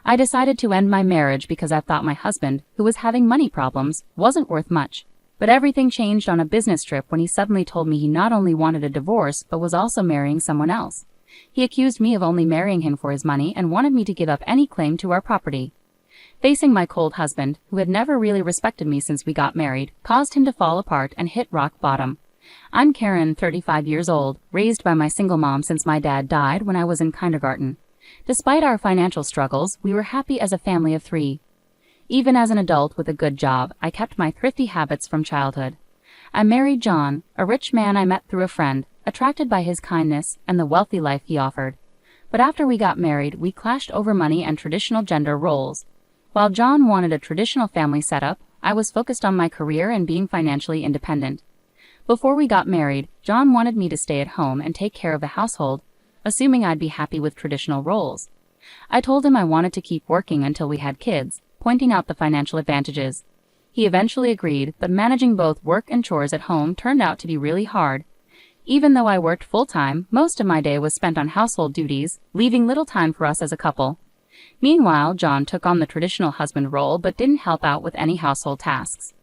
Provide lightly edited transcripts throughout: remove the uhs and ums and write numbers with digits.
I decided to end my marriage because I thought my husband, who was having money problems, wasn't worth much. But everything changed on a business trip when he suddenly told me he not only wanted a divorce but was also marrying someone else. He accused me of only marrying him for his money and wanted me to give up any claim to our property. Facing my cold husband, who had never really respected me since we got married, caused him to fall apart and hit rock bottom. I'm Karen, 35 years old, raised by my single mom since my dad died when I was in kindergarten. Despite our financial struggles, we were happy as a family of 3. Even as an adult with a good job, I kept my thrifty habits from childhood. I married John, a rich man I met through a friend, attracted by his kindness and the wealthy life he offered. But after we got married, we clashed over money and traditional gender roles. While John wanted a traditional family setup, I was focused on my career and being financially independent. Before we got married, John wanted me to stay at home and take care of the household, assuming I'd be happy with traditional roles. I told him I wanted to keep working until we had kids, pointing out the financial advantages. He eventually agreed, but managing both work and chores at home turned out to be really hard. Even though I worked full-time, most of my day was spent on household duties, leaving little time for us as a couple. Meanwhile, John took on the traditional husband role but didn't help out with any household tasks.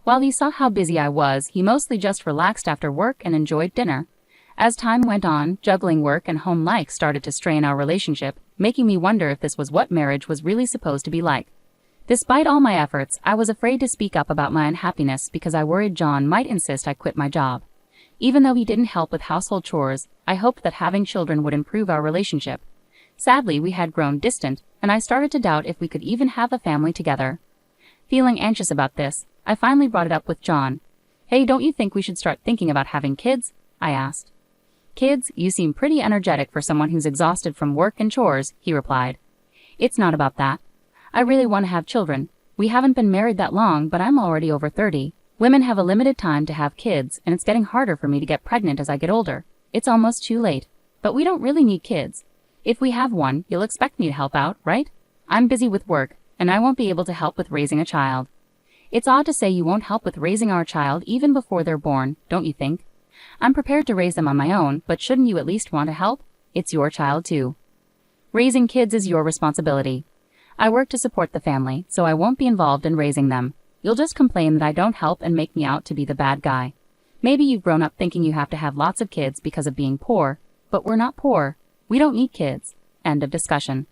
While he saw how busy I was, he mostly just relaxed after work and enjoyed dinner. As time went on, juggling work and home life started to strain our relationship, making me wonder if this was what marriage was really supposed to be like. Despite all my efforts, I was afraid to speak up about my unhappiness because I worried John might insist I quit my job. Even though he didn't help with household chores, I hoped that having children would improve our relationship. Sadly, we had grown distant, and I started to doubt if we could even have a family together. Feeling anxious about this, I finally brought it up with John. "Hey, don't you think we should start thinking about having kids?" I asked. "Kids? You seem pretty energetic for someone who's exhausted from work and chores," he replied. "It's not about that. I really want to have children. We haven't been married that long, but I'm already over 30. Women have a limited time to have kids, and it's getting harder for me to get pregnant as I get older. It's almost too late. But we don't really need kids. If we have one, you'll expect me to help out, right? I'm busy with work, and I won't be able to help with raising a child." "It's odd to say you won't help with raising our child even before they're born, don't you think? I'm prepared to raise them on my own, but shouldn't you at least want to help? It's your child too. Raising kids is your responsibility. I work to support the family, so I won't be involved in raising them. You'll just complain that I don't help and make me out to be the bad guy. Maybe you've grown up thinking you have to have lots of kids because of being poor, but we're not poor. We don't need kids." End of discussion.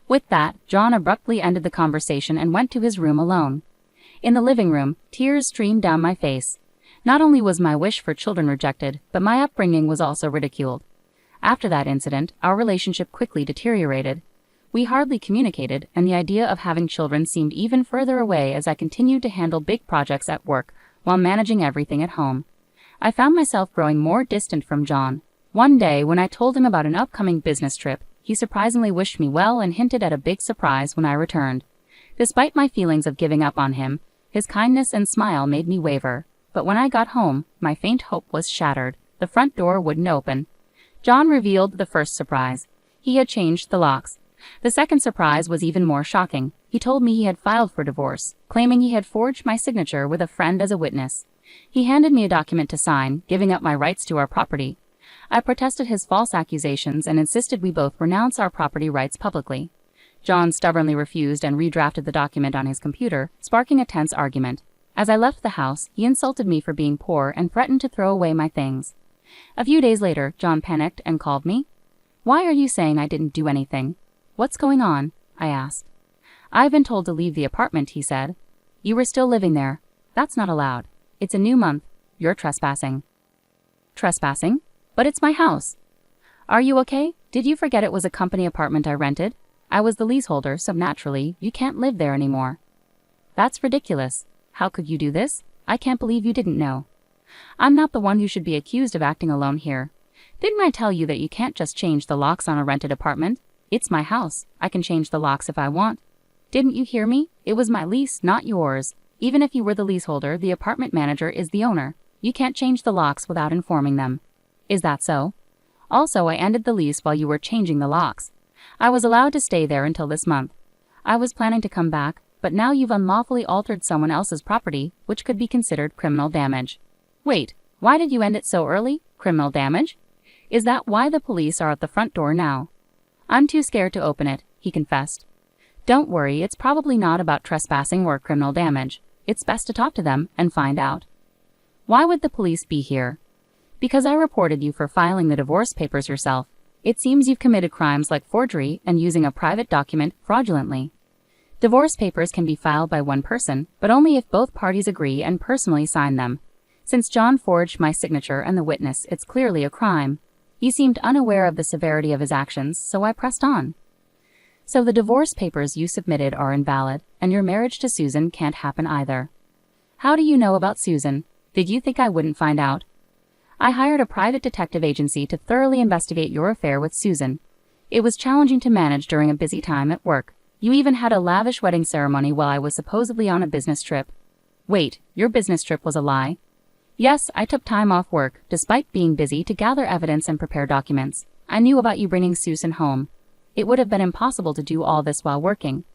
With that, John abruptly ended the conversation and went to his room alone. In the living room, tears streamed down my face. Not only was my wish for children rejected, but my upbringing was also ridiculed. After that incident, our relationship quickly deteriorated. We hardly communicated, and the idea of having children seemed even further away as I continued to handle big projects at work while managing everything at home. I found myself growing more distant from John. One day, when I told him about an upcoming business trip, he surprisingly wished me well and hinted at a big surprise when I returned. Despite my feelings of giving up on him, his kindness and smile made me waver. But when I got home, my faint hope was shattered. The front door wouldn't open. John revealed the first surprise. He had changed the locks. The second surprise was even more shocking. He told me he had filed for divorce, claiming he had forged my signature with a friend as a witness. He handed me a document to sign, giving up my rights to our property. I protested his false accusations and insisted we both renounce our property rights publicly. John stubbornly refused and redrafted the document on his computer, sparking a tense argument. As I left the house, he insulted me for being poor and threatened to throw away my things. A few days later, John panicked and called me. "Why are you saying I didn't do anything? What's going on?" I asked. "I've been told to leave the apartment," he said. "You were still living there. That's not allowed. It's a new month. You're trespassing." "Trespassing? But it's my house." "Are you okay? Did you forget it was a company apartment I rented? I was the leaseholder, so naturally, you can't live there anymore." "That's ridiculous. How could you do this? I can't believe you didn't know." "I'm not the one who should be accused of acting alone here. Didn't I tell you that you can't just change the locks on a rented apartment? It's my house. I can change the locks if I want." "Didn't you hear me? It was my lease, not yours. Even if you were the leaseholder, the apartment manager is the owner. You can't change the locks without informing them." "Is that so? Also, I ended the lease while you were changing the locks. I was allowed to stay there until this month. I was planning to come back, but now you've unlawfully altered someone else's property, which could be considered criminal damage." "Wait, why did you end it so early? Criminal damage? Is that why the police are at the front door now?" "I'm too scared to open it," he confessed. Don't worry, it's probably not about trespassing or criminal damage. It's best to talk to them and find out. Why would the police be here? Because I reported you for filing the divorce papers yourself. It seems you've committed crimes like forgery and using a private document fraudulently. Divorce papers can be filed by one person, but only if both parties agree and personally sign them. Since John forged my signature and the witness, it's clearly a crime. He seemed unaware of the severity of his actions, so I pressed on. So the divorce papers you submitted are invalid, and your marriage to Susan can't happen either. How do you know about Susan? Did you think I wouldn't find out? I hired a private detective agency to thoroughly investigate your affair with Susan. It was challenging to manage during a busy time at work. You even had a lavish wedding ceremony while I was supposedly on a business trip. Wait, your business trip was a lie? Yes, I took time off work, despite being busy, to gather evidence and prepare documents. I knew about you bringing Susan home. It would have been impossible to do all this while working.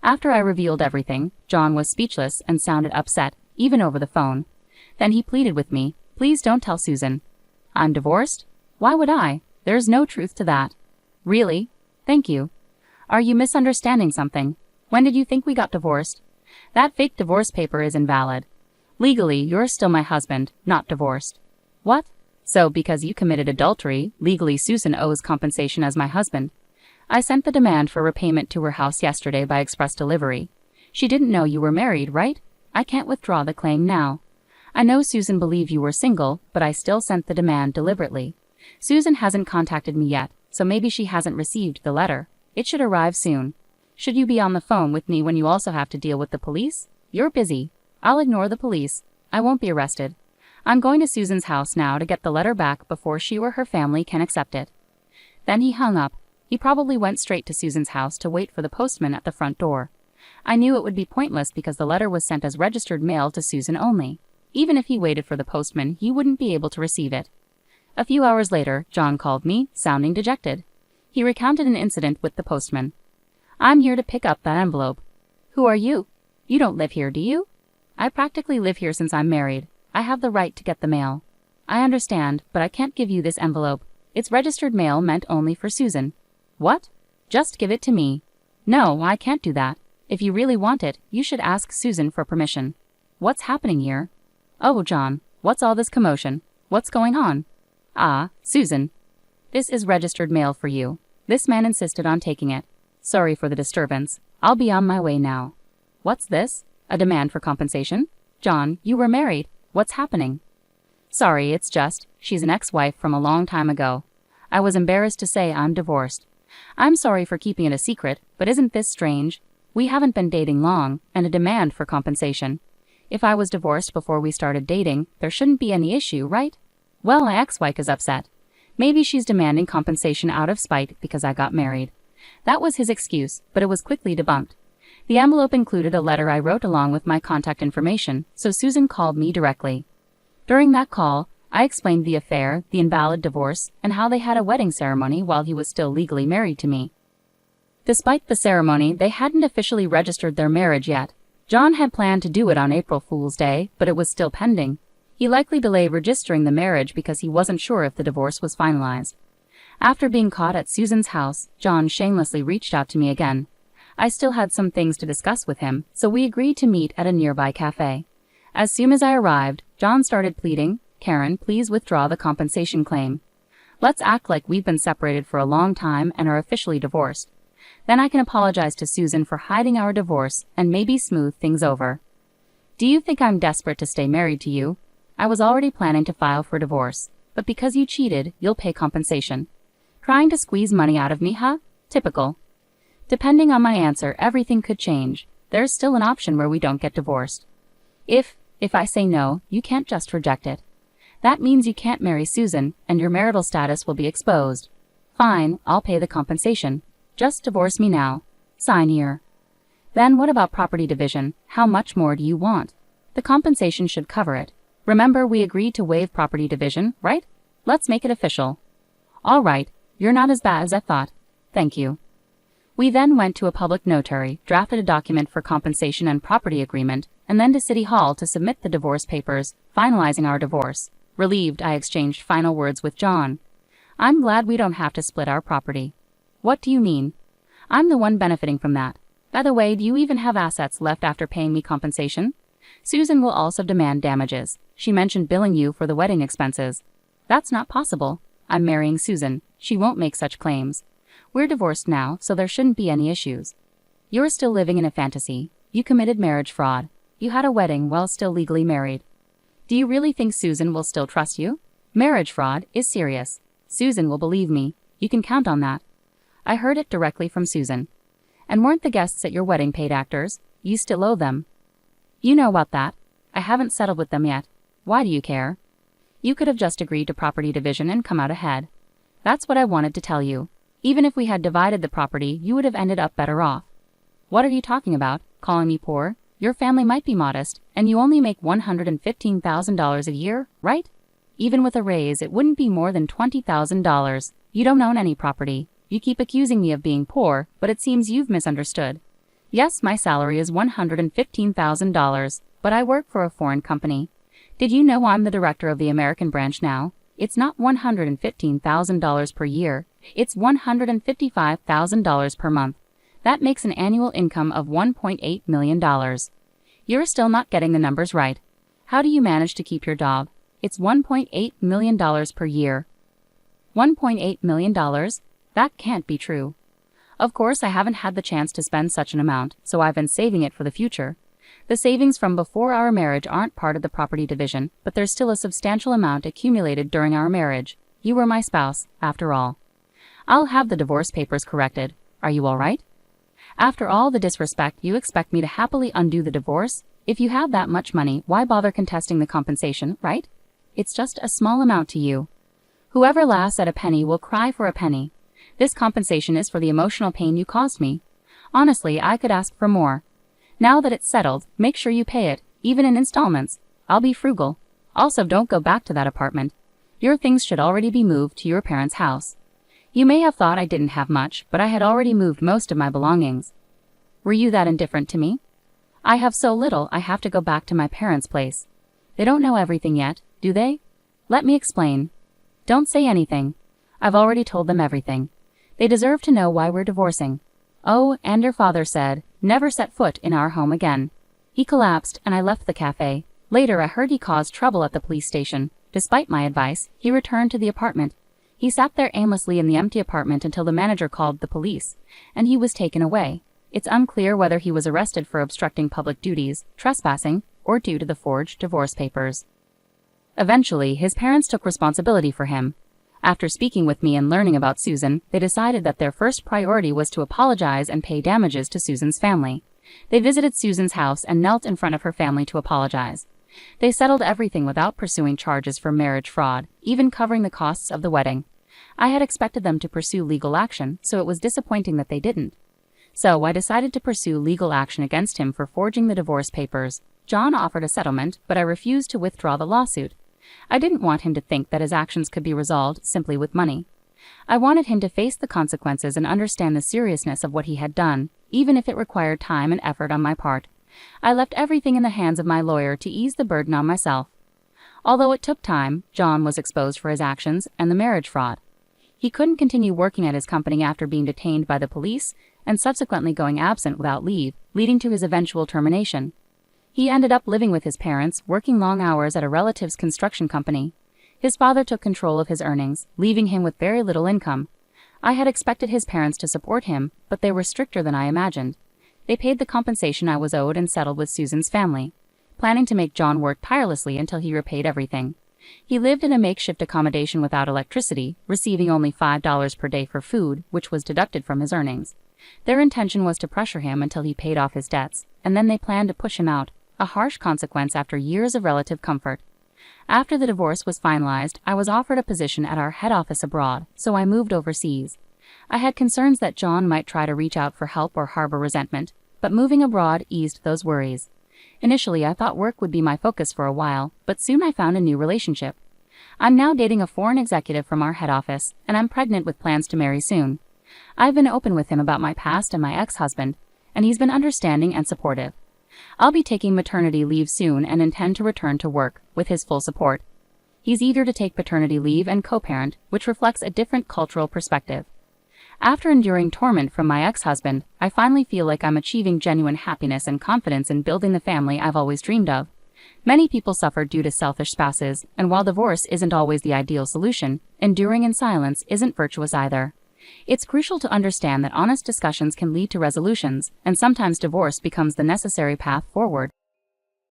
After I revealed everything, John was speechless and sounded upset, even over the phone. Then he pleaded with me, "Please don't tell Susan." I'm divorced? Why would I? There's no truth to that. Really? Thank you. Are you misunderstanding something? When did you think we got divorced? That fake divorce paper is invalid. Legally, you're still my husband, not divorced. What? So, because you committed adultery, legally Susan owes compensation as my husband. I sent the demand for repayment to her house yesterday by express delivery. She didn't know you were married, right? I can't withdraw the claim now. I know Susan believed you were single, but I still sent the demand deliberately. Susan hasn't contacted me yet, so maybe she hasn't received the letter. It should arrive soon. Should you be on the phone with me when you also have to deal with the police? You're busy. I'll ignore the police. I won't be arrested. I'm going to Susan's house now to get the letter back before she or her family can accept it. Then he hung up. He probably went straight to Susan's house to wait for the postman at the front door. I knew it would be pointless because the letter was sent as registered mail to Susan only. Even if he waited for the postman, he wouldn't be able to receive it. A few hours later, John called me, sounding dejected. He recounted an incident with the postman. I'm here to pick up that envelope. Who are you? You don't live here, do you? I practically live here since I'm married. I have the right to get the mail. I understand, but I can't give you this envelope. It's registered mail meant only for Susan. What? Just give it to me. No, I can't do that. If you really want it, you should ask Susan for permission. What's happening here? Oh, John, what's all this commotion? What's going on? Ah, Susan. This is registered mail for you. This man insisted on taking it. Sorry for the disturbance. I'll be on my way now. What's this? A demand for compensation? John, you were married. What's happening? Sorry, it's just, she's an ex-wife from a long time ago. I was embarrassed to say I'm divorced. I'm sorry for keeping it a secret, but isn't this strange? We haven't been dating long, and a demand for compensation. If I was divorced before we started dating, there shouldn't be any issue, right? Well, my ex-wife is upset. Maybe she's demanding compensation out of spite because I got married. That was his excuse, but it was quickly debunked. The envelope included a letter I wrote along with my contact information, so Susan called me directly. During that call, I explained the affair, the invalid divorce, and how they had a wedding ceremony while he was still legally married to me. Despite the ceremony, they hadn't officially registered their marriage yet. John had planned to do it on April Fool's Day, but it was still pending. He likely delayed registering the marriage because he wasn't sure if the divorce was finalized. After being caught at Susan's house, John shamelessly reached out to me again. I still had some things to discuss with him, so we agreed to meet at a nearby cafe. As soon as I arrived, John started pleading, "Karen, please withdraw the compensation claim. Let's act like we've been separated for a long time and are officially divorced. Then I can apologize to Susan for hiding our divorce and maybe smooth things over. Do you think I'm desperate to stay married to you? I was already planning to file for divorce, but because you cheated, you'll pay compensation. Trying to squeeze money out of me, huh? Typical. Depending on my answer, everything could change. There's still an option where we don't get divorced. If I say no, you can't just reject it. That means you can't marry Susan, and your marital status will be exposed. Fine, I'll pay the compensation. Just divorce me now. Sign here." Then what about property division? How much more do you want? The compensation should cover it. Remember, we agreed to waive property division, right? Let's make it official. All right, you're not as bad as I thought. Thank you. We then went to a public notary, drafted a document for compensation and property agreement, and then to City Hall to submit the divorce papers, finalizing our divorce. Relieved, I exchanged final words with John. "I'm glad we don't have to split our property." "What do you mean?" "I'm the one benefiting from that. By the way, do you even have assets left after paying me compensation? Susan will also demand damages. She mentioned billing you for the wedding expenses. That's not possible. I'm marrying Susan. She won't make such claims. We're divorced now, so there shouldn't be any issues. You're still living in a fantasy. You committed marriage fraud. You had a wedding while still legally married. Do you really think Susan will still trust you? Marriage fraud is serious. Susan will believe me. You can count on that. I heard it directly from Susan. And weren't the guests at your wedding paid actors? You still owe them. You know about that. I haven't settled with them yet. Why do you care? You could have just agreed to property division and come out ahead. That's what I wanted to tell you. Even if we had divided the property, you would have ended up better off. What are you talking about? Calling me poor? Your family might be modest, and you only make $115,000 a year, right? Even with a raise, it wouldn't be more than $20,000. You don't own any property. You keep accusing me of being poor, but it seems you've misunderstood. Yes, my salary is $115,000, but I work for a foreign company. Did you know I'm the director of the American branch now? It's not $115,000 per year. It's $155,000 per month. That makes an annual income of $1.8 million. You're still not getting the numbers right. How do you manage to keep your job? It's $1.8 million per year. $1.8 million? That can't be true. Of course, I haven't had the chance to spend such an amount, so I've been saving it for the future. The savings from before our marriage aren't part of the property division, but there's still a substantial amount accumulated during our marriage. You were my spouse, after all. I'll have the divorce papers corrected. Are you all right? After all the disrespect, you expect me to happily undo the divorce? If you have that much money, why bother contesting the compensation, right? It's just a small amount to you. Whoever laughs at a penny will cry for a penny. This compensation is for the emotional pain you caused me. Honestly, I could ask for more. Now that it's settled, make sure you pay it, even in installments. I'll be frugal. Also, don't go back to that apartment. Your things should already be moved to your parents' house. You may have thought I didn't have much, but I had already moved most of my belongings. Were you that indifferent to me? I have so little I have to go back to my parents' place. They don't know everything yet, do they? Let me explain. Don't say anything. I've already told them everything. They deserve to know why we're divorcing. Oh, and your father said, never set foot in our home again. He collapsed and I left the cafe. Later I heard he caused trouble at the police station. Despite my advice, he returned to the apartment. He sat there aimlessly in the empty apartment until the manager called the police, and he was taken away. It's unclear whether he was arrested for obstructing public duties, trespassing, or due to the forged divorce papers. Eventually, his parents took responsibility for him. After speaking with me and learning about Susan, they decided that their first priority was to apologize and pay damages to Susan's family. They visited Susan's house and knelt in front of her family to apologize. They settled everything without pursuing charges for marriage fraud, even covering the costs of the wedding. I had expected them to pursue legal action, so it was disappointing that they didn't. So I decided to pursue legal action against him for forging the divorce papers. John offered a settlement, but I refused to withdraw the lawsuit. I didn't want him to think that his actions could be resolved simply with money. I wanted him to face the consequences and understand the seriousness of what he had done, even if it required time and effort on my part. I left everything in the hands of my lawyer to ease the burden on myself. Although it took time, John was exposed for his actions and the marriage fraud. He couldn't continue working at his company after being detained by the police and subsequently going absent without leave, leading to his eventual termination. He ended up living with his parents, working long hours at a relative's construction company. His father took control of his earnings, leaving him with very little income. I had expected his parents to support him, but they were stricter than I imagined. They paid the compensation I was owed and settled with Susan's family, planning to make John work tirelessly until he repaid everything. He lived in a makeshift accommodation without electricity, receiving only $5 per day for food, which was deducted from his earnings. Their intention was to pressure him until he paid off his debts, and then they planned to push him out, a harsh consequence after years of relative comfort. After the divorce was finalized, I was offered a position at our head office abroad, so I moved overseas. I had concerns that John might try to reach out for help or harbor resentment, but moving abroad eased those worries. Initially, I thought work would be my focus for a while, but soon I found a new relationship. I'm now dating a foreign executive from our head office, and I'm pregnant with plans to marry soon. I've been open with him about my past and my ex-husband, and he's been understanding and supportive. I'll be taking maternity leave soon and intend to return to work, with his full support. He's eager to take paternity leave and co-parent, which reflects a different cultural perspective. After enduring torment from my ex-husband, I finally feel like I'm achieving genuine happiness and confidence in building the family I've always dreamed of. Many people suffer due to selfish spouses, and while divorce isn't always the ideal solution, enduring in silence isn't virtuous either. It's crucial to understand that honest discussions can lead to resolutions, and sometimes divorce becomes the necessary path forward.